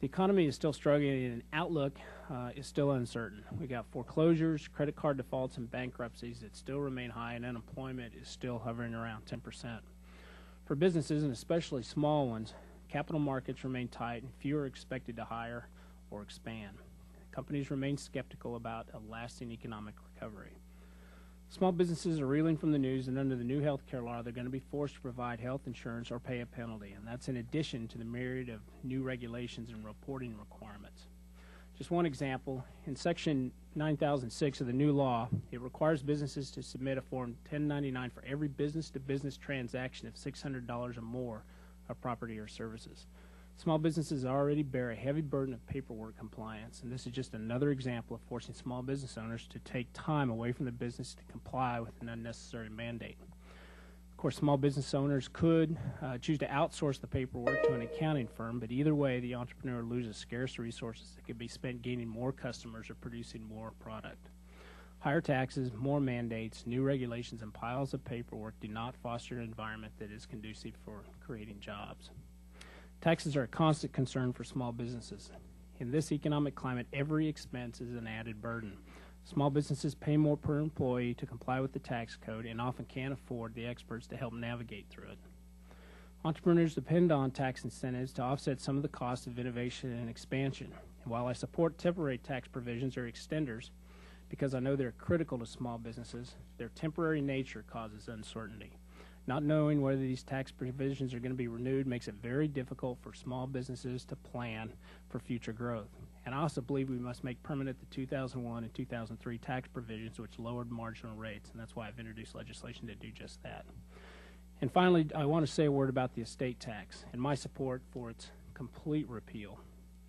The economy is still struggling and outlook is still uncertain. We got foreclosures, credit card defaults, and bankruptcies that still remain high, and unemployment is still hovering around 10%. For businesses, and especially small ones, capital markets remain tight and few are expected to hire or expand. Companies remain skeptical about a lasting economic recovery. Small businesses are reeling from the news, and under the new health care law, they're going to be forced to provide health insurance or pay a penalty, and that's in addition to the myriad of new regulations and reporting requirements. Just one example, in Section 9006 of the new law, it requires businesses to submit a Form 1099 for every business-to-business transaction of $600 or more of property or services. Small businesses already bear a heavy burden of paperwork compliance, and this is just another example of forcing small business owners to take time away from the business to comply with an unnecessary mandate. Of course, small business owners could choose to outsource the paperwork to an accounting firm, but either way, the entrepreneur loses scarce resources that could be spent gaining more customers or producing more product. Higher taxes, more mandates, new regulations, and piles of paperwork do not foster an environment that is conducive for creating jobs. Taxes are a constant concern for small businesses. In this economic climate, every expense is an added burden. Small businesses pay more per employee to comply with the tax code and often can't afford the experts to help navigate through it. Entrepreneurs depend on tax incentives to offset some of the costs of innovation and expansion. And while I support temporary tax provisions or extenders because I know they're critical to small businesses, their temporary nature causes uncertainty. Not knowing whether these tax provisions are going to be renewed makes it very difficult for small businesses to plan for future growth. And I also believe we must make permanent the 2001 and 2003 tax provisions, which lowered marginal rates, and that's why I've introduced legislation to do just that. And finally, I want to say a word about the estate tax and my support for its complete repeal.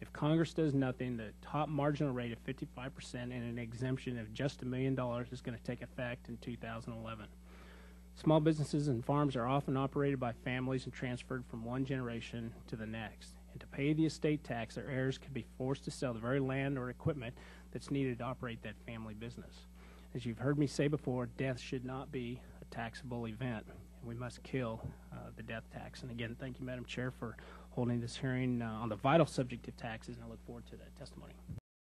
If Congress does nothing, the top marginal rate of 55% and an exemption of just $1 million is going to take effect in 2011. Small businesses and farms are often operated by families and transferred from one generation to the next. And to pay the estate tax, their heirs could be forced to sell the very land or equipment that's needed to operate that family business. As you've heard me say before, death should not be a taxable event, and we must kill the death tax. And again, thank you, Madam Chair, for holding this hearing on the vital subject of taxes, and I look forward to that testimony.